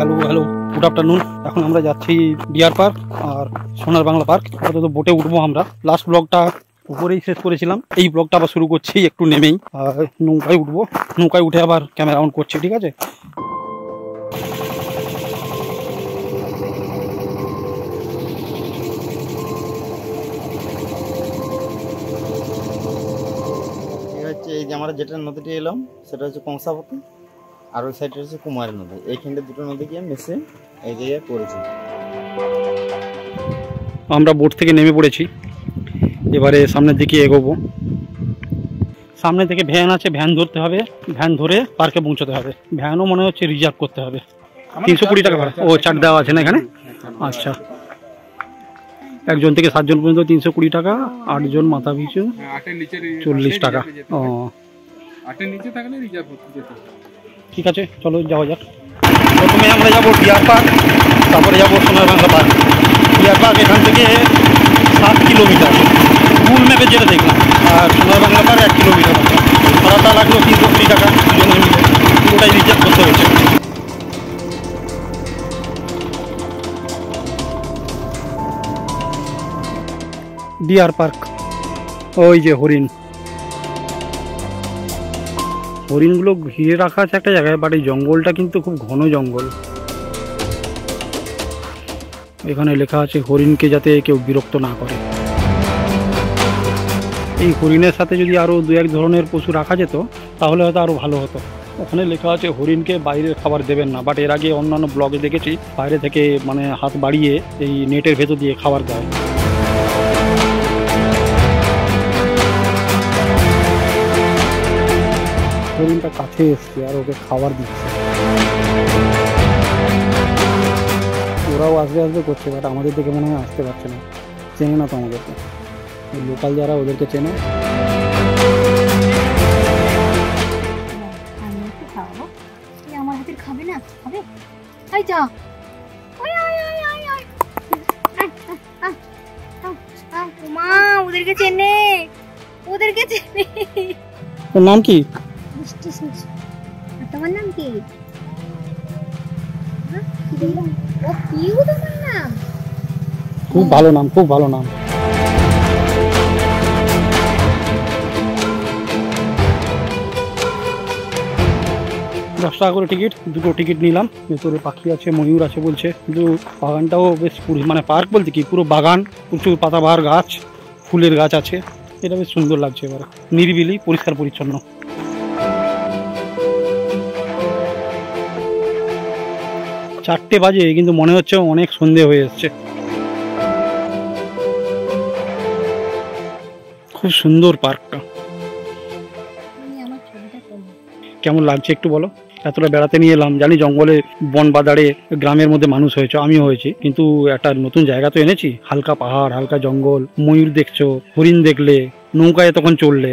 Hello hello good afternoon. এখন আমরা যাচ্ছি ডিয়ার পার্ক আর সোনার বাংলা পার্ক। আপাতত বোটে উঠবো আমরা। লাস্ট ব্লগটা উপরেই শেষ করেছিলাম, এই ব্লগটা আবার শুরু করছি একটু নেমেই। আর নৌকায় উঠবো, নৌকায় উঠে আবার ক্যামেরা অন করছি, ঠিক আছে? এই যে আমরা যেটা নদীতে এলাম সেটা হচ্ছে কংসাবতী, আর ওই সাইডটা হচ্ছে কুমারী নদী। এইখানটা দুটো নদী গিয়ে মিশে এই জায়গায় পড়েছে। আমরা বোট থেকে নেমে পড়েছি, এবারে সামনের দিকে এগোবো। সামনে থেকে ভ্যান আছে, ভ্যান ধরতে হবে, ভ্যান ধরে পার্কে পৌঁছতে হবে। ভ্যানও মনে হচ্ছে রিজার্ভ করতে হবে। 320 টাকা ভাড়া। ও চার্ট দেওয়া আছে না এখানে? আচ্ছা, একজন থেকে 7 জন পর্যন্ত 320 টাকা, 8 জন মাথা পিছু 40 টাকা। ও ঠিক আছে, চলো যাওয়া যাক। প্রথমে আমরা যাবো ডিয়ার পার্ক, তারপরে যাবো সোনার বাংলা পার্ক। ডিয়ার পার্ক এখান থেকে 7 কিলোমিটার গুগল ম্যাপে যেটা দেখলাম, আর সোনার বাংলা পার্ক 1 কিলোমিটার। ভাড়াটা লাগলো 320 টাকা দুজনে মিলে, পুরোটাই রিজার্ভ করতে হয়েছে। ডিয়ার পার্ক, ওই যে হরিণ, হরিণগুলো ঘিরে রাখা আছে একটা জায়গায়, বাট এই জঙ্গলটা কিন্তু খুব ঘন জঙ্গল। এখানে লেখা আছে হরিণকে যাতে কেউ বিরক্ত না করে। এই হরিণের সাথে যদি আরও 2-1 ধরনের পশু রাখা যেত তাহলে হয়তো আরও ভালো হতো। ওখানে লেখা আছে হরিণকে বাইরের খাবার দেবেন না, বাট এর আগে অন্যান্য ব্লগে দেখেছি বাইরে থেকে মানে হাত বাড়িয়ে এই নেটের ভেতর দিয়ে খাবার দেয়। হরিণটা কাছে এসছে আর ওকে খাবার দিচ্ছে। ওরাও আসবে আসবে করছে, বাট আমাদের দিকে মনে হয় আসতে পারছে না, চেনে না তো আমাদেরকে। লোকাল যারা ওদেরকে চেনে। আমার হাতের খাবে না, খাবে? আই যা, মা ওদেরকে চেনে, ওদেরকে চেনে। তোর নাম কি? তোমার নাম কি? ও পিউ তোমার নাম? খুব ভালো নাম, খুব ভালো নাম। 10 টাকা করে টিকিট, 2টো টিকিট নিলাম। ভেতরে পাখি আছে, ময়ূর আছে বলছে, কিন্তু বাগানটাও বেশ মানে পার্ক বলতে কি পুরো বাগান, প্রচুর পাতাবাহার গাছ, ফুলের গাছ আছে। এটা বেশ সুন্দর লাগছে, এবার নিরিবিলি, পরিষ্কার পরিচ্ছন্ন। চারটে বাজে কিন্তু মনে হচ্ছে অনেক সন্ধে হয়ে এসছে। খুব সুন্দর পার্কটা। কেমন লাগছে একটু বলো? এতটা বেড়াতে নিয়ে এলাম, জানি জঙ্গলে বন বাদারে গ্রামের মধ্যে মানুষ হয়েছে, আমিও হয়েছি, কিন্তু একটা নতুন জায়গা তো এনেছি। হালকা পাহাড়, হালকা জঙ্গল, ময়ূর দেখছো, হরিণ দেখলে, নৌকায় তখন চললে।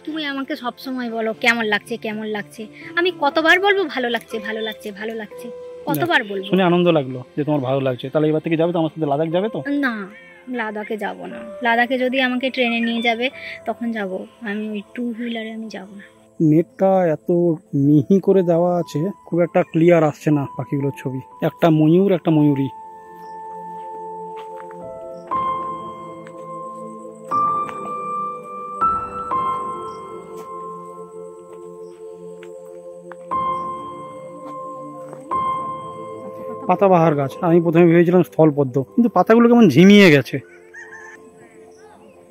তুমি আমাকে সব সময় বলো কেমন লাগছে কেমন লাগছে, আমি কতবার বলবো ভালো লাগছে ভালো লাগছে ভালো লাগছে, কতবার বলবো? শুনে আনন্দ লাগলো যে তোমার ভালো লাগছে। তাহলে এবার থেকে যাবে তো আমার সাথে? লাদাখ যাবে তো? না, লাদাখে যাব না। লাদাখে যদি আমাকে ট্রেনে নিয়ে যাবে তখন যাব, আমি ওই 2 হুইলারে আমি যাব না। নেটটা এত মিহি করে দেওয়া আছে, খুব একটা ক্লিয়ার আসছে না পাখিগুলোর ছবি। একটা ময়ূর, একটা ময়ূরী। পাতাবাহার গাছ, আমি প্রথমে ভেবেছিলাম স্থলপদ্ম, কিন্তু পাতাগুলো কেমন ঝিমিয়ে গেছে।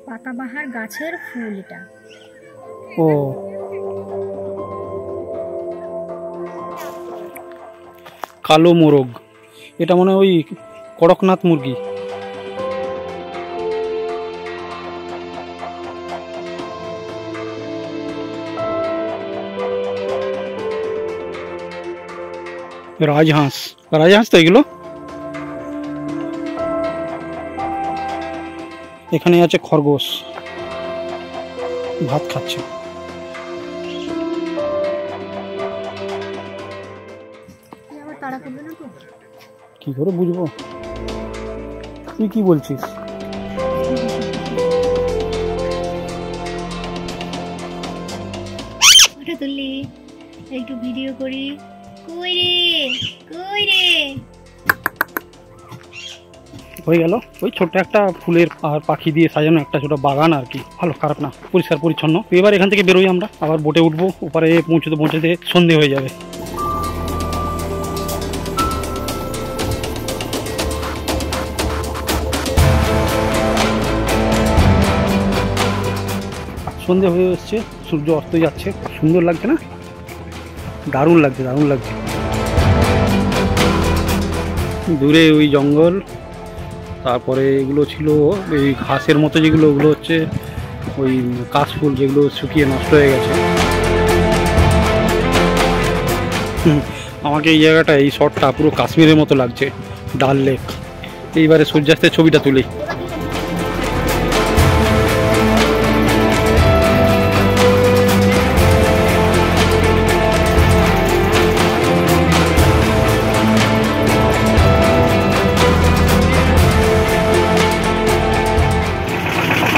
পাতাবাহার গাছের ফুল এটা। ও, কালো মোরগ, এটা মনে হয় ওই কড়কনাথ মুরগি। রাজহাঁস, রাজহাঁস তো এগুলো। এখানে আছে খরগোশ, ভাত খাচ্ছে। কি করে বুঝবো, তুই কি বলছিস? তুললি একটু ভিডিও করি। কই রে, কই রে? হয়ে গেল ওই ছোট্ট একটা ফুলের আর পাখি দিয়ে সাজানো একটা ছোট বাগান আর কি, ভালো খারাপ না, পরিষ্কার পরিচ্ছন্ন। এবার এখান থেকে বেরোই আমরা, আবার বোটে উঠবো, ওপারে পৌঁছতে পৌঁছতে সন্ধে হয়ে যাবে। সন্ধে হয়ে এসছে, সূর্য অস্ত যাচ্ছে, সুন্দর লাগছে না? দারুণ লাগছে, দারুণ লাগছে। দূরে ওই জঙ্গল, তারপরে এগুলো ছিল এই ঘাসের মতো যেগুলো, ওগুলো হচ্ছে ওই কাশফুল যেগুলো শুকিয়ে নষ্ট হয়ে গেছে। আমাকে এই জায়গাটা, এই শটটা পুরো কাশ্মীরের মতো লাগছে, ডাল লেক। এইবারে সূর্যাস্তের ছবিটা তুলি।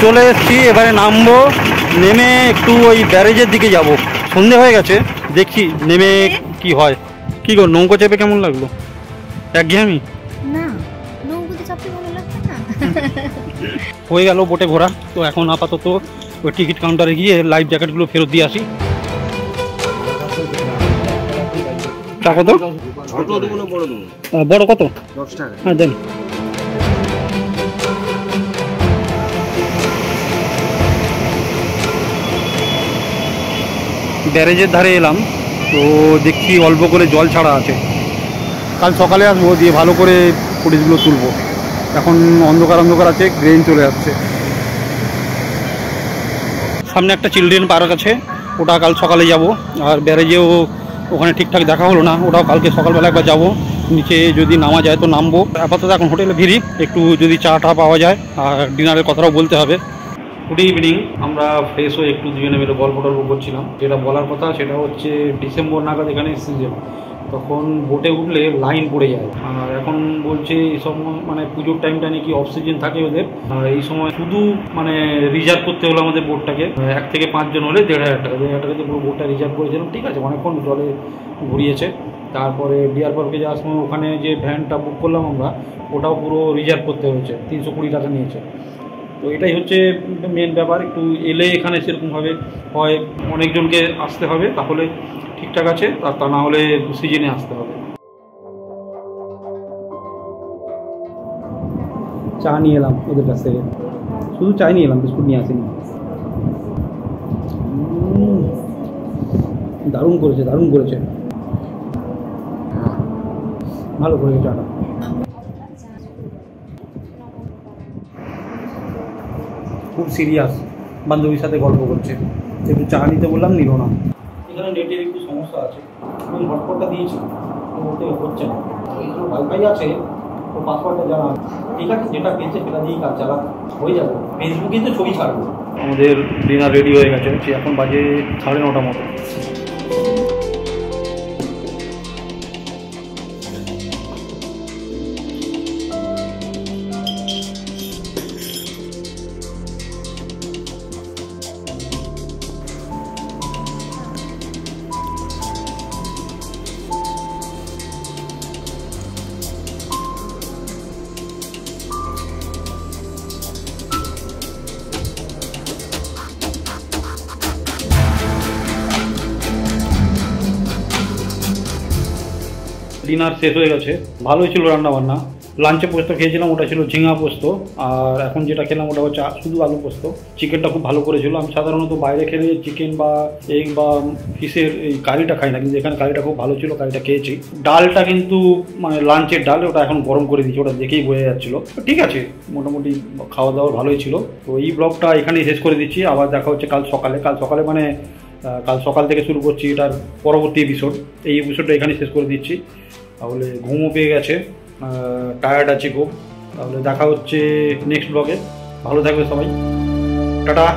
চলে এসেছি, এবারে নামবো, নেমে একটু ওই ব্যারেজের দিকে যাব। সন্ধে হয়ে গেছে, দেখি নেমে কি হয়। কি গো, নৌকো চেপে কেমন লাগলো? একঘেয়েমি না, নৌকোতে চাপতে ভালো লাগছে না। হয়ে গেল বোটে ঘোরা। তো এখন আপাতত ওই টিকিট কাউন্টারে গিয়ে লাইফ জ্যাকেটগুলো ফেরত দিয়ে আসি। টাকা কত? বড় কত? 10 টাকা। হ্যাঁ দেন। ব্যারেজের ধারে এলাম, তো দেখছি অল্প করে জল ছাড়া আছে। কাল সকালে আসবো, দিয়ে ভালো করে ফুটেজগুলো তুলবো। এখন অন্ধকার অন্ধকার আছে, গ্রেন চলে যাচ্ছে। সামনে একটা চিলড্রেন পার্ক আছে, ওটা কাল সকালে যাব। আর ব্যারেজেও ওখানে ঠিকঠাক দেখা হলো না, ওটাও কালকে সকালবেলা একবার যাবো। নিচে যদি নামা যায় তো নামবো। আপাতত এখন হোটেলে ভিড়ি, একটু যদি চা টা পাওয়া যায়, আর ডিনারের কথাটাও বলতে হবে। Good evening. আমরা ফ্রেশ হয়ে একটু দুজনে মিলে গল্প টল্প করছিলাম। যেটা বলার কথা সেটা হচ্ছে ডিসেম্বর নাগাদ এখানে সিজন, তখন বোটে উঠলে লাইন পড়ে যায়। আর এখন বলছে এইসব মানে পুজোর টাইমটা নাকি অফ সিজন থাকে ওদের। এই সময় শুধু মানে রিজার্ভ করতে হলো আমাদের বোটটাকে, 1 থেকে 5 জন হলে 1,500 টাকা। 1,500 টাকা দিয়ে পুরো বোটটা রিজার্ভ করেছিলাম। ঠিক আছে, অনেকক্ষণ জলে ঘুরিয়েছে। তারপরে ডিয়ার পার্কে যাওয়ার সময় ওখানে যে ভ্যানটা বুক করলাম আমরা, ওটাও পুরো রিজার্ভ করতে হয়েছে, 320 টাকা নিয়েছে। তো এটাই হচ্ছে মেন ব্যাপার। একটু এলে এখানে সেরকমভাবে হয় অনেকজনকে আসতে হবে, তাহলে ঠিকঠাক আছে, আর তা না হলে সিজনে আসতে হবে। চা নিয়ে এলাম ওদের কাছ থেকে, শুধু চাই নিয়ে এলাম, বিস্কুট নিয়ে আসিনি। দারুণ করেছে, দারুণ করেছে, ভালো করেছে চাটা। খুব সিরিয়াস, বান্ধবীর সাথে গল্প করছে। একটু চা নিতে বললাম, নিল না। এখানে নেটের একটু সমস্যা আছে, আমি হটস্পটটা দিয়েছি, ওতে হচ্ছে না। এখানে ওয়াইফাই আছে, তো পাসওয়ার্ডটা জানা। ঠিক আছে, যেটা পেয়েছে সেটা দিয়েই কাজ চালা হয়ে যাবে। ফেসবুকে তো ছবি ছাড়বো। আমাদের ডিনার রেডি হয়ে গেছে, এখন বাজে 9:30 মতো। ডিনার শেষ হয়ে গেছে, ভালোই ছিল রান্না বান্না। লাঞ্চে পোস্ত খেয়েছিলাম, ওটা ছিল ঝিঙা পোস্ত। আর এখন যেটা খেলাম ওটা হচ্ছে শুধু আলু পোস্ত। চিকেনটা খুব ভালো করেছিল। আমি সাধারণত বাইরে খেলে চিকেন বা এগ বা ফিশের এই কারিটা খাই না, কিন্তু এখানে কারিটা খুব ভালো ছিল, কারিটা খেয়েছি। ডালটা কিন্তু মানে লাঞ্চের ডাল, ওটা এখন গরম করে দিয়েছি, ওটা দেখেই বোঝা যাচ্ছিলো। ঠিক আছে, মোটামুটি খাওয়া দাওয়া ভালোই ছিল। তো এই ব্লগটা এখানেই শেষ করে দিচ্ছি, আবার দেখা হচ্ছে কাল সকালে। কাল সকালে মানে কাল সকাল থেকে শুরু করছি এটার পরবর্তী এপিসোড। এই এপিসোডটা এখানেই শেষ করে দিচ্ছি। তাহলে ঘুমও পেয়ে গেছে, টায়ার্ড আছি খুব। তাহলে দেখা হচ্ছে নেক্সট ব্লগে। ভালো থাকবে সবাই, টাটা।